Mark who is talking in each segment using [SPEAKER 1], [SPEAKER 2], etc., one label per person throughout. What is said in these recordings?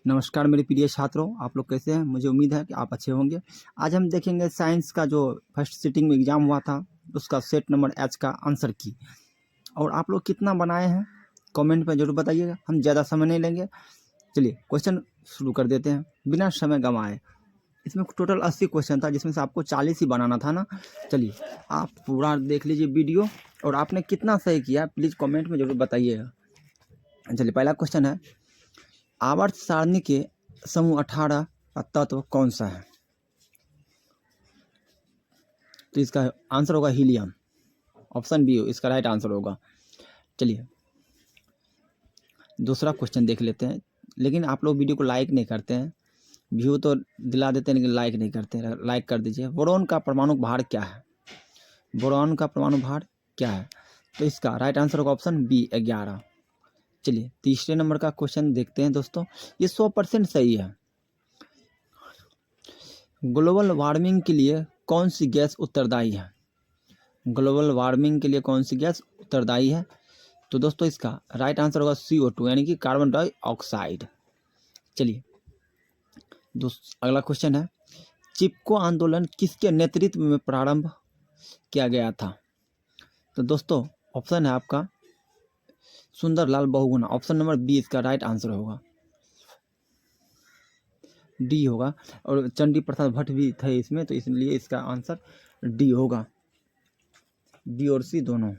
[SPEAKER 1] नमस्कार मेरे प्रिय छात्रों, आप लोग कैसे हैं? मुझे उम्मीद है कि आप अच्छे होंगे। आज हम देखेंगे साइंस का जो फर्स्ट सिटिंग में एग्ज़ाम हुआ था उसका सेट नंबर एच का आंसर की। और आप लोग कितना बनाए हैं कमेंट में ज़रूर बताइएगा। हम ज़्यादा समय नहीं लेंगे, चलिए क्वेश्चन शुरू कर देते हैं बिना समय गंवाए। इसमें टोटल 80 क्वेश्चन था, जिसमें से आपको 40 ही बनाना था ना। चलिए आप पूरा देख लीजिए वीडियो, और आपने कितना सही किया प्लीज़ कमेंट में ज़रूर बताइएगा। चलिए पहला क्वेश्चन है, आवर्त सारणी के समूह 18 का तत्व कौन सा है? तो इसका आंसर होगा हीलियम। ऑप्शन बी इसका राइट आंसर होगा। चलिए दूसरा क्वेश्चन देख लेते हैं। लेकिन आप लोग वीडियो को लाइक नहीं करते हैं, व्यू तो दिला देते हैं लेकिन लाइक नहीं करते हैं। लाइक कर दीजिए। बोरॉन का परमाणु भार क्या है? बोरॉन का परमाणु भार क्या है? तो इसका राइट आंसर होगा ऑप्शन बी 11। चलिए तीसरे नंबर का क्वेश्चन देखते हैं दोस्तों, ये 100% सही है। ग्लोबल वार्मिंग के लिए कौन सी गैस उत्तरदायी है? ग्लोबल वार्मिंग के लिए कौन सी गैस उत्तरदायी है? तो दोस्तों इसका राइट आंसर होगा CO2 यानी कि कार्बन डाइऑक्साइड। चलिए अगला क्वेश्चन है, चिपको आंदोलन किसके नेतृत्व में प्रारंभ किया गया था? तो दोस्तों ऑप्शन है आपका Sunderlal Bahuguna. Option number B इसका राइट आंसर होगा, डी होगा। और चंडी प्रसाद भट्ट भी थे इसमें, तो इसलिए इसका आंसर डी होगा। बी और सी दोनों,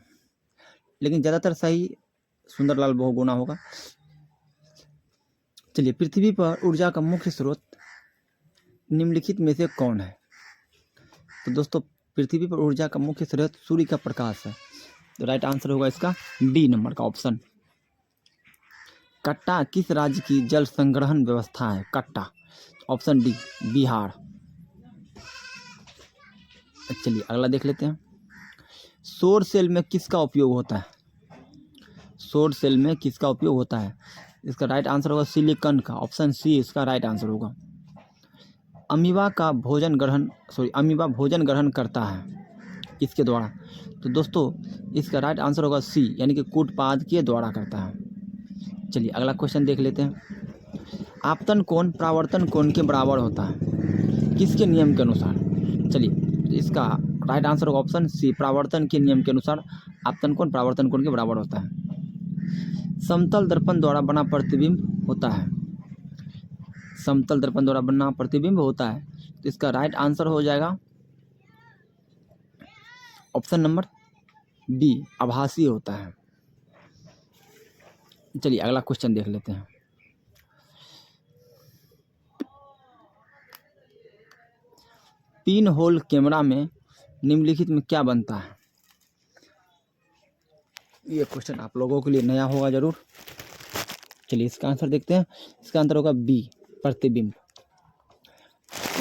[SPEAKER 1] लेकिन ज़्यादातर सही सुंदरलाल बहुगुणा होगा। चलिए पृथ्वी पर ऊर्जा का मुख्य स्रोत निम्नलिखित में से कौन है? तो दोस्तों पृथ्वी पर ऊर्जा का मुख्य स्रोत सूर्य का प्रकाश है। तो राइट आंसर होगा इसका डी नंबर का ऑप्शन। कट्टा किस राज्य की जल संग्रहण व्यवस्था है? कट्टा ऑप्शन डी बिहार। चलिए अगला देख लेते हैं, सौर सेल में किसका उपयोग होता है? सौर सेल में किसका उपयोग होता है? इसका राइट आंसर होगा सिलिकॉन का। ऑप्शन सी इसका राइट आंसर होगा। अमीबा भोजन ग्रहण करता है किसके द्वारा? तो दोस्तों इसका राइट आंसर होगा सी यानी कि कूटपाद के द्वारा करता है। चलिए अगला क्वेश्चन देख लेते हैं, आपतन कोण परावर्तन कोण के बराबर होता है किसके नियम के अनुसार? चलिए इसका राइट आंसर होगा ऑप्शन सी, परावर्तन के नियम के अनुसार आपतन कोण परावर्तन कोण के बराबर होता है। समतल दर्पण द्वारा बना प्रतिबिंब होता है। समतल दर्पण द्वारा बना प्रतिबिंब होता है, तो इसका राइट आंसर हो जाएगा ऑप्शन नंबर बी, आभासी होता है। चलिए अगला क्वेश्चन देख लेते हैं, पिन होल कैमरा में निम्नलिखित में क्या बनता है? ये क्वेश्चन आप लोगों के लिए नया होगा जरूर। चलिए इसका आंसर देखते हैं। इसका आंसर होगा बी, प्रतिबिंब।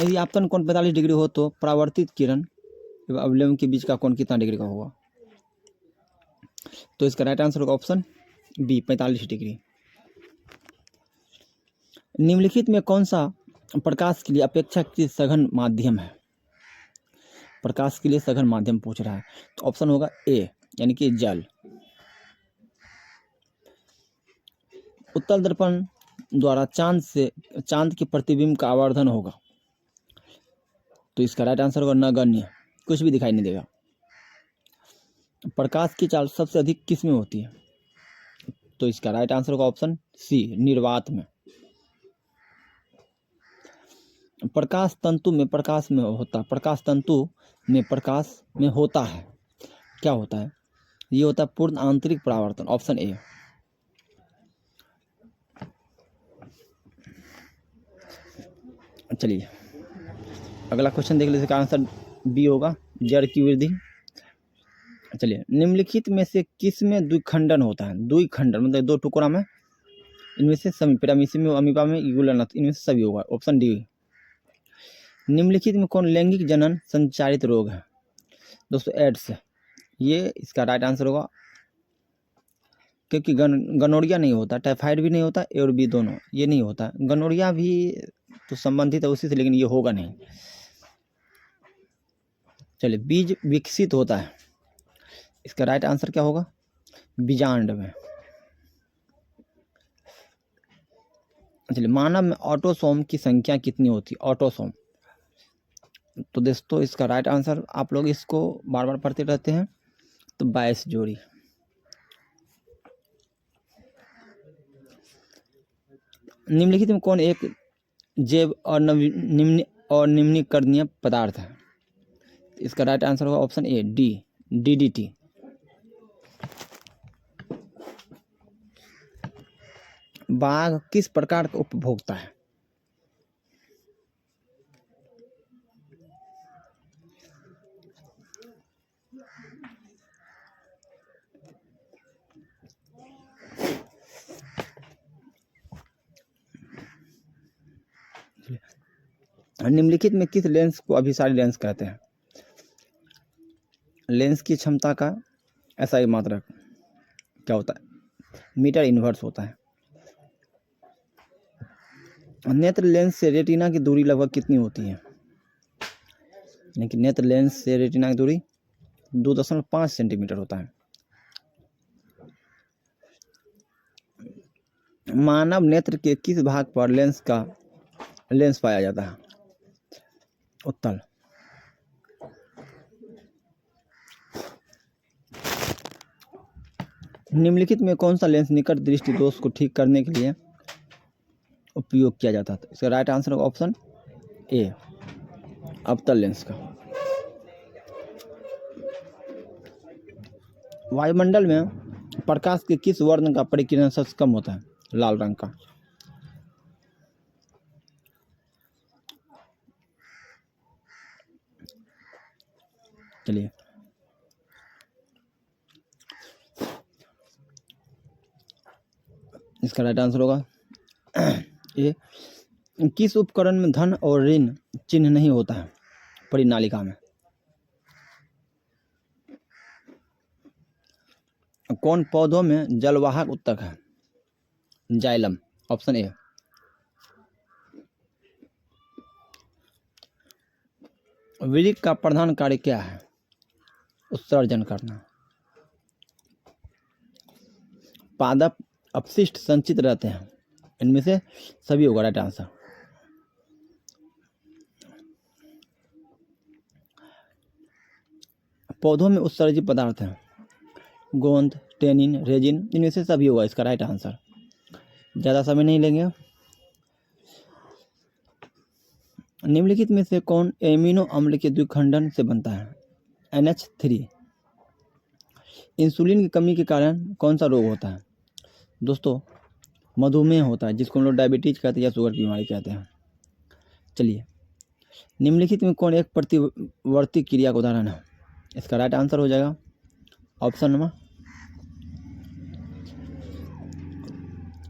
[SPEAKER 1] यदि आपतन कोण 45 डिग्री हो तो परावर्तित किरण एवं अवलंब के बीच का कोण कितना डिग्री का होगा? तो इसका राइट आंसर होगा ऑप्शन बी, 45 डिग्री। निम्नलिखित में कौन सा प्रकाश के लिए अपेक्षाकृत सघन माध्यम है? प्रकाश के लिए सघन माध्यम पूछ रहा है, तो ऑप्शन होगा ए यानी कि जल। उत्तल दर्पण द्वारा चांद के प्रतिबिंब का आवर्धन होगा, तो इसका राइट आंसर होगा नगण्य, कुछ भी दिखाई नहीं देगा। प्रकाश की चाल सबसे अधिक किस में होती है? तो इसका राइट आंसर होगा ऑप्शन सी, निर्वात में। प्रकाश तंतु में प्रकाश में होता है, क्या होता है? ये होता है पूर्ण आंतरिक परावर्तन। Option A. चलिए अगला क्वेश्चन देख लीजिए, इसका आंसर बी होगा, जड़ की वृद्धि। चलिए निम्नलिखित में से किस में द्विखंडन होता है? द्विखंडन मतलब दो टुकड़ा में, इनमें से सभी पैरामीशियम में, अमीबा में, यूग्युलनस, इनमें से सभी होगा। Option D. निम्नलिखित में कौन लैंगिक जनन संचारित रोग है? दोस्तों एड्स, ये इसका राइट आंसर होगा, क्योंकि गनोरिया नहीं होता, टाइफाइड भी नहीं होता, ए और बी दोनों ये नहीं होता। गनोरिया भी तो संबंधित है उसी से, लेकिन ये होगा नहीं। चलिए बीज विकसित होता है, इसका राइट आंसर क्या होगा? बीजांड में। चलिए, मानव में ऑटोसोम की संख्या कितनी होती है? ऑटोसोम, तो दोस्तों इसका राइट आंसर, आप लोग इसको बार बार पढ़ते रहते हैं, तो 22 जोड़ी। निम्नलिखित में कौन एक जैव और निम्नीकरणीय पदार्थ है? इसका राइट आंसर होगा ऑप्शन ए, DDT। बाघ किस प्रकार का उपभोक्ता है? निम्नलिखित में किस लेंस को अभिसारी लेंस कहते हैं? लेंस की क्षमता का SI मात्रक क्या होता है? मीटर इनवर्स होता है। नेत्र लेंस से रेटिना की दूरी लगभग कितनी होती है? यानी कि नेत्र लेंस से रेटिना की दूरी 2.5 सेंटीमीटर होता है। मानव नेत्र के किस भाग पर लेंस पाया जाता है? उत्तल। निम्नलिखित में कौन सा लेंस निकट दृष्टि दोष को ठीक करने के लिए उपयोग किया जाता है? इसका राइट आंसर होगा ऑप्शन ए, अवतल लेंस का। वायुमंडल में प्रकाश के किस वर्ण का परिकिरण सबसे कम होता है? लाल रंग का। चलिए, इसका राइट आंसर होगा ए, किस उपकरण में धन और ऋण चिन्ह नहीं होता है? परिनालिका में। कौन पौधों में जलवाहक उत्तक है? Xylem, option A. वृक्क का प्रधान कार्य क्या है? उत्सर्जन करना। पादप अपशिष्ट संचित रहते हैं, इनमें से सभी होगा राइट आंसर। पौधों में उत्सर्जित पदार्थ हैं, गोंद, टेनिन, रेजिन, इनमें से सभी होगा इसका राइट आंसर। ज़्यादा समय नहीं लेंगे। निम्नलिखित में से कौन एमिनो अम्ल के द्विखंडन से बनता है? NH3। इंसुलिन की कमी के कारण कौन सा रोग होता है? दोस्तों मधुमेह होता है, जिसको हम लोग डायबिटीज कहते हैं या शुगर की बीमारी कहते हैं। चलिए, निम्नलिखित में कौन एक प्रतिवर्ती क्रिया का उदाहरण है? इसका राइट आंसर हो जाएगा ऑप्शन नंबर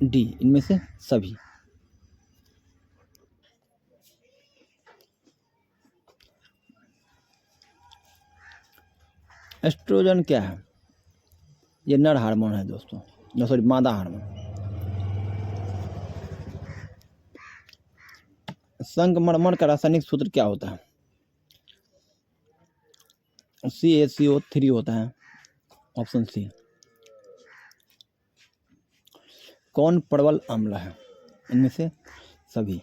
[SPEAKER 1] डी, इनमें से सभी। एस्ट्रोजन क्या है? ये नर हार्मोन है दोस्तों, सॉरी मादा हार्मोन। संगमरमर का रासायनिक सूत्र क्या होता है? CaCO3 होता है, ऑप्शन सी। कौन प्रबल अम्ल है? इनमें से सभी।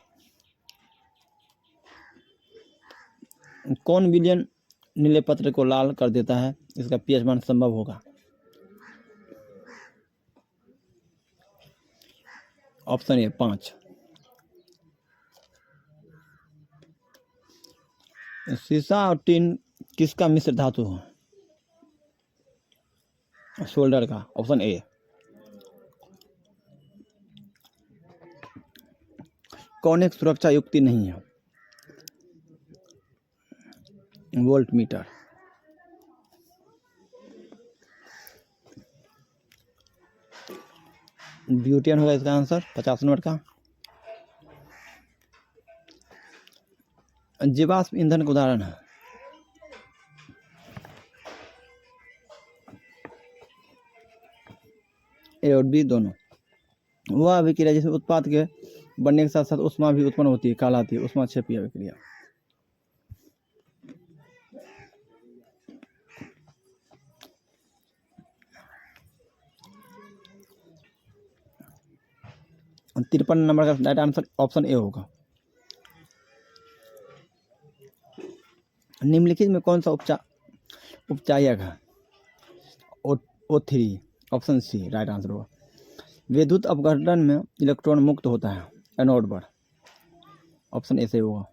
[SPEAKER 1] कौन विलयन नीले पत्र को लाल कर देता है? इसका pH मान संभव होगा। Option A, 5। सीसा और टिन किसका मिश्र धातु है? शोल्डर का, ऑप्शन ए। कौन एक सुरक्षा युक्ति नहीं है? Volt meter. ब्यूटेन होगा इसका आंसर 50 नंबर का। जीवाश्म ईंधन का उदाहरण है? ए और बी दोनों। वह अभिक्रिया जिसमें उत्पाद के बनने के साथ साथ ऊष्मा भी उत्पन्न होती है, कहलाती है ऊष्माक्षेपीय अभिक्रिया। 53 नंबर का राइट आंसर ऑप्शन ए होगा। निम्नलिखित में कौन सा उपचायक है? O3 option C right answer होगा। विद्युत अपघटन में इलेक्ट्रॉन मुक्त होता है एनोड पर, ऑप्शन ए से होगा।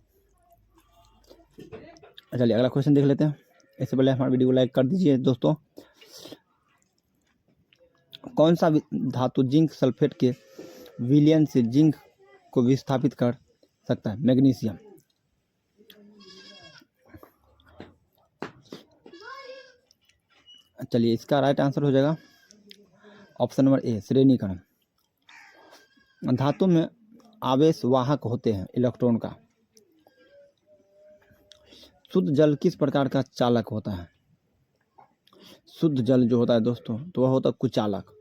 [SPEAKER 1] चलिए अगला क्वेश्चन देख लेते हैं। इससे पहले हमारे वीडियो को लाइक कर दीजिए दोस्तों। कौन सा धातु जिंक सल्फेट के विलयन से जिंक को विस्थापित कर सकता है? मैग्नीशियम। चलिए इसका राइट आंसर हो जाएगा ऑप्शन नंबर ए श्रेणीकरण। धातु में आवेश वाहक होते हैं इलेक्ट्रॉन का। शुद्ध जल किस प्रकार का चालक होता है? शुद्ध जल जो होता है दोस्तों तो वह होता है कुचालक।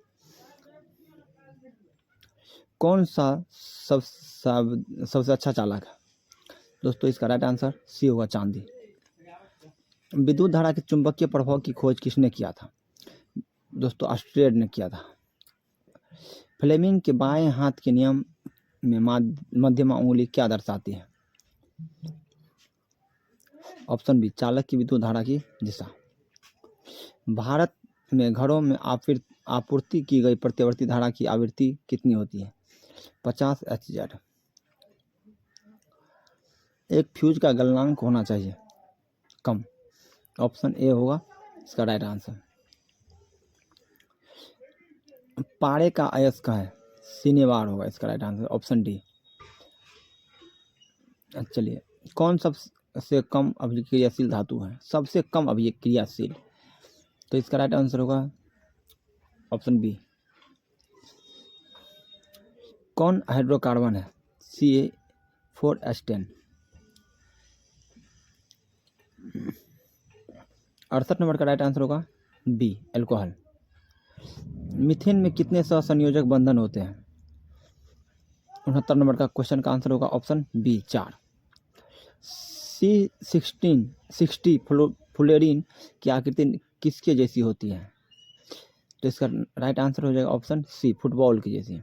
[SPEAKER 1] कौन सा सबसे अच्छा चालक है? दोस्तों इसका राइट आंसर सी होगा चांदी। विद्युत धारा के चुंबकीय प्रभाव की खोज किसने किया था? दोस्तों ऑस्ट्रियड ने किया था। फ्लेमिंग के बाएं हाथ के नियम में मध्यमा उंगली क्या दर्शाती है? ऑप्शन बी चालक की विद्युत धारा की दिशा। भारत में घरों में आपूर्ति की गई प्रतिवर्ती धारा की आवृत्ति कितनी होती है? 50 Hz। एक फ्यूज का गलनांक होना चाहिए कम, ऑप्शन ए होगा इसका राइट आंसर। पारे का अयस्क है सिनेबार होगा इसका राइट आंसर, ऑप्शन डी। चलिए कौन सबसे कम अभिक्रियाशील धातु है? सबसे कम अभिक्रियाशील, तो इसका राइट आंसर होगा ऑप्शन बी। कौन हाइड्रोकार्बन है? CH4H10। 68 नंबर का राइट आंसर होगा बी अल्कोहल। मीथेन में कितने सहसंयोजक बंधन होते हैं? 69 नंबर का क्वेश्चन का आंसर होगा ऑप्शन बी 4। C60 फ्लोरीन की आकृति किसके जैसी होती है? तो इसका राइट आंसर हो जाएगा ऑप्शन सी फुटबॉल की जैसी।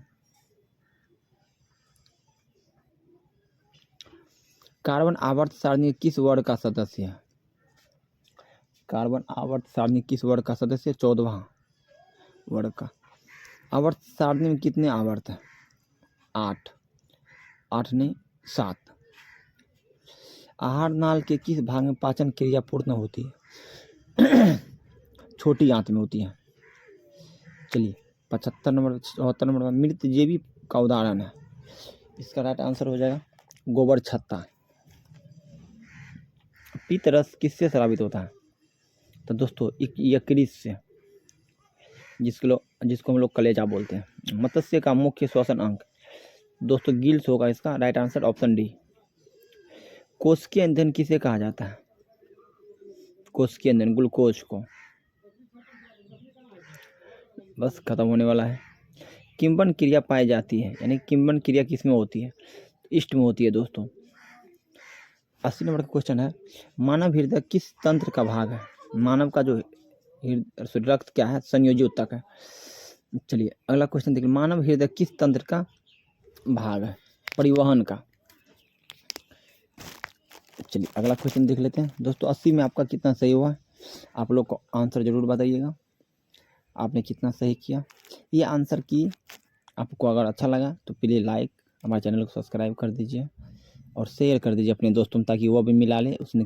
[SPEAKER 1] कार्बन आवर्त सारणी किस वर्ग का सदस्य है? कार्बन आवर्त सारणी किस वर्ग का सदस्य? 14वां वर्ग का। आवर्त सारणी में कितने आवर्त है? 8 नहीं 7। आहार नाल के किस भाग में पाचन क्रिया पूर्ण होती है? छोटी आंत में होती है। चलिए 74 नंबर 74 नंबर में मृत जीवी का उदाहरण है, इसका राइट आंसर हो जाएगा गोबर छत्ता। पित्त रस किससे स्रावित होता है? तो दोस्तों यकृत से, जिसको हम लोग कलेजा बोलते हैं। मत्स्य का मुख्य श्वसन अंग दोस्तों गिल्स होगा इसका राइट आंसर, ऑप्शन डी। कोशिकीय ईंधन किसे कहा जाता है? कोशिकीय ईंधन ग्लूकोज को। बस खत्म होने वाला है। किंबन क्रिया पाई जाती है, यानी किंबन क्रिया किस में होती है? ईस्ट में होती है दोस्तों। 80 नंबर का क्वेश्चन है, मानव हृदय किस तंत्र का भाग है? मानव का जो रक्त क्या है? संयोजी ऊतक है। चलिए अगला क्वेश्चन देखिए, मानव हृदय किस तंत्र का भाग है? परिवहन का। चलिए अगला क्वेश्चन देख लेते हैं दोस्तों। 80 में आपका कितना सही हुआ? आप लोग को आंसर जरूर बताइएगा, आपने कितना सही किया। ये आंसर की आपको अगर अच्छा लगा तो प्लीज़ लाइक, हमारे चैनल को सब्सक्राइब कर दीजिए और शेयर कर दीजिए अपने दोस्तों, ताकि वो भी मिला ले उसने